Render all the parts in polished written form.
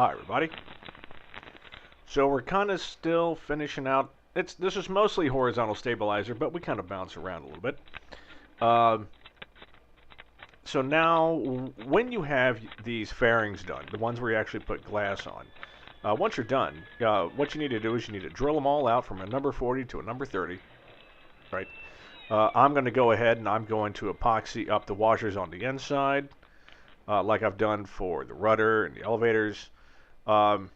Hi everybody. So we're kind of still finishing out. This is mostly horizontal stabilizer, but we kind of bounce around a little bit. Uh, so now, when you have these fairings done, the ones where you actually put glass on, once you're done, what you need to do is you need to drill them all out from a number 40 to a number 30, right? I'm going to go ahead and I'm going to epoxy up the washers on the inside, like I've done for the rudder and the elevators. And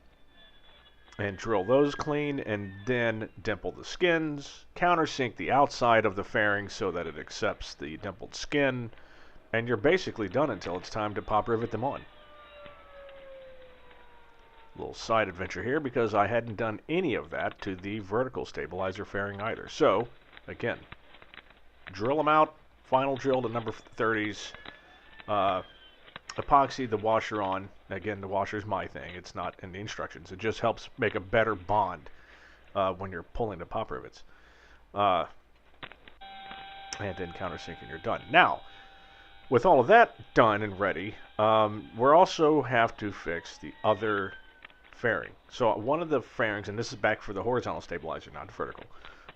drill those clean, and then dimple the skins, countersink the outside of the fairing so that it accepts the dimpled skin, and you're basically done until it's time to pop rivet them on. Little side adventure here because I hadn't done any of that to the vertical stabilizer fairing either. So, again, drill them out, final drill to number 30s, epoxy the washer on. Again, the washer is my thing. It's not in the instructions. It just helps make a better bond when you're pulling the pop rivets. And then countersink and you're done. Now, with all of that done and ready, we also have to fix the other fairing. So one of the fairings, and this is back for the horizontal stabilizer, not the vertical.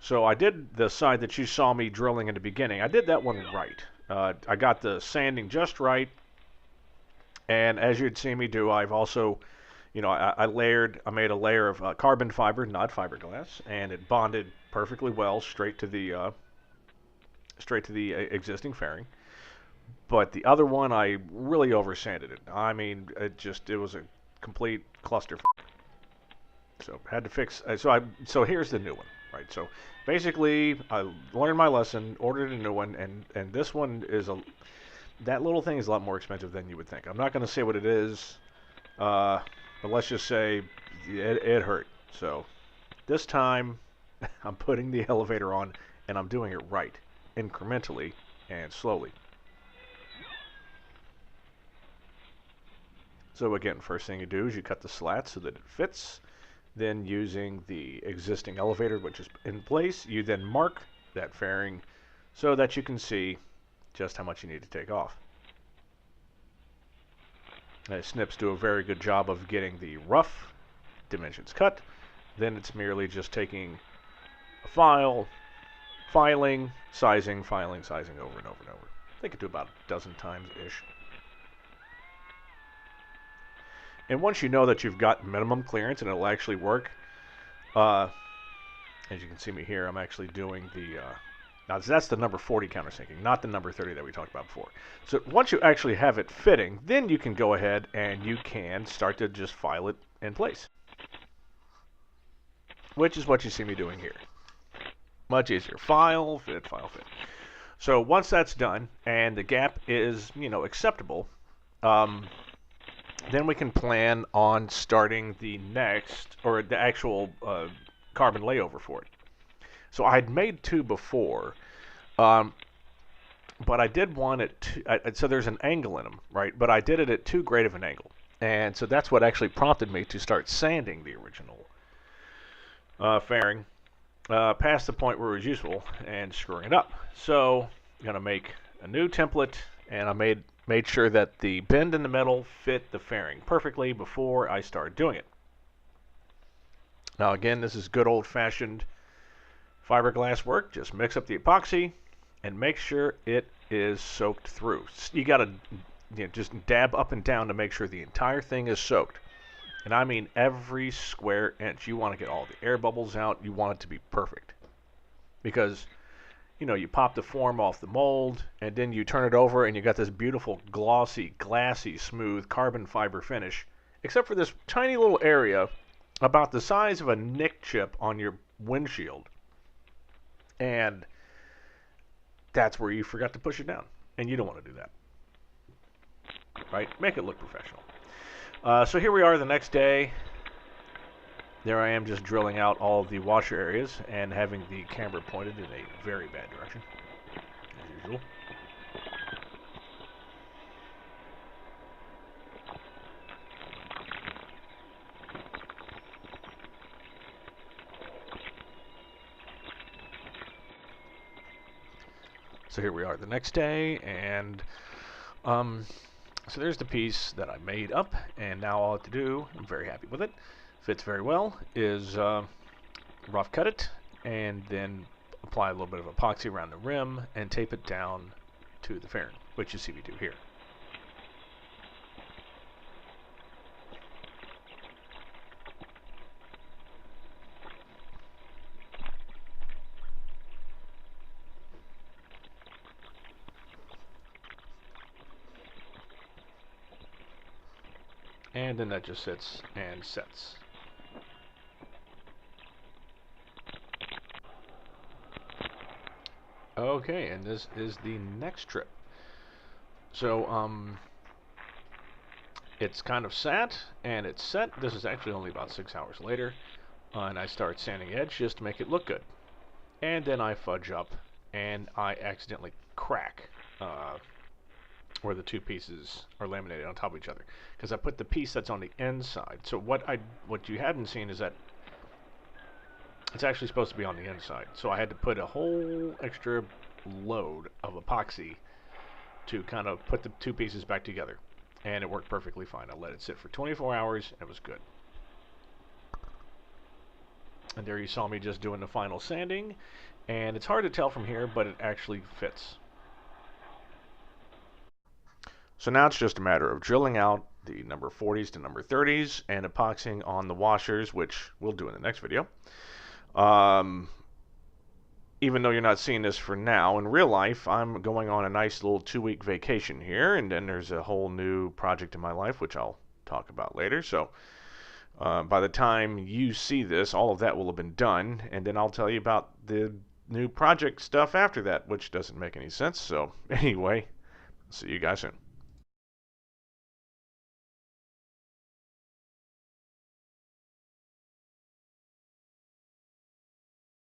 So I did the side that you saw me drilling in the beginning. I did that one right. I got the sanding just right. And as you'd seen me do, I've also, I made a layer of carbon fiber, not fiberglass, and it bonded perfectly well straight to the existing fairing. But the other one, I really oversanded it. I mean, it was a complete cluster. So had to fix. So here's the new one, right? So basically, I learned my lesson, ordered a new one, and this one is that little thing is a lot more expensive than you would think. I'm not going to say what it is, but let's just say it hurt. So this time, I'm putting the elevator on, and I'm doing it right, incrementally and slowly. So again, first thing you do is you cut the slat so that it fits. Then using the existing elevator, which is in place, you then mark that fairing so that you can see just how much you need to take off. Snips do a very good job of getting the rough dimensions cut. Then it's merely just taking a file, filing, sizing over and over and over. I think it do about a dozen times-ish. And once you know that you've got minimum clearance and it'll actually work, as you can see me here, I'm actually doing the now that's the number 40 countersinking, not the number 30 that we talked about before. So once you actually have it fitting, then you can go ahead and you can start to just file it in place. Which is what you see me doing here. Much easier. File, fit, file, fit. So once that's done and the gap is, acceptable, then we can plan on starting the next, or the actual carbon layover for it. So I'd made two before, but I did one at so there's an angle in them, right? But I did it at too great of an angle, and so that's what actually prompted me to start sanding the original fairing past the point where it was useful and screwing it up. So I'm gonna make a new template, and I made sure that the bend in the middle fit the fairing perfectly before I started doing it. Now again, this is good old-fashioned fiberglass work. Just mix up the epoxy and make sure it is soaked through. You got to just dab up and down to make sure the entire thing is soaked. And I mean every square inch. You want to get all the air bubbles out. You want it to be perfect. Because, you pop the form off the mold, and then you turn it over, and you got this beautiful, glossy, glassy, smooth carbon fiber finish, except for this tiny little area about the size of a nick chip on your windshield. And that's where you forgot to push it down. And you don't want to do that. Right? Make it look professional. So here we are the next day. There I am just drilling out all of the washer areas and having the camera pointed in a very bad direction, as usual. So here we are the next day, and So there's the piece that I made up, and now all I have to do, I'm very happy with it, fits very well, is rough cut it, and then apply a little bit of epoxy around the rim and tape it down to the fairing, which you see me do here. And then that just sits and sets. Okay, and this is the next trip. So, it's kind of sat, and it's set. This is actually only about 6 hours later. And I start sanding the edge just to make it look good. And then I fudge up, and I accidentally crack where the two pieces are laminated on top of each other, because I put the piece that's on the inside. So what you hadn't seen is that it's actually supposed to be on the inside. So I had to put a whole extra load of epoxy to kind of put the two pieces back together, and it worked perfectly fine. I let it sit for 24 hours, and it was good. And there you saw me just doing the final sanding, and it's hard to tell from here, but it actually fits. So now it's just a matter of drilling out the number 40s to number 30s and epoxying on the washers, which we'll do in the next video. Even though you're not seeing this for now, in real life, I'm going on a nice little 2-week vacation here, and then there's a whole new project in my life, which I'll talk about later. So by the time you see this, all of that will have been done, and then I'll tell you about the new project stuff after that, which doesn't make any sense. So anyway, see you guys soon.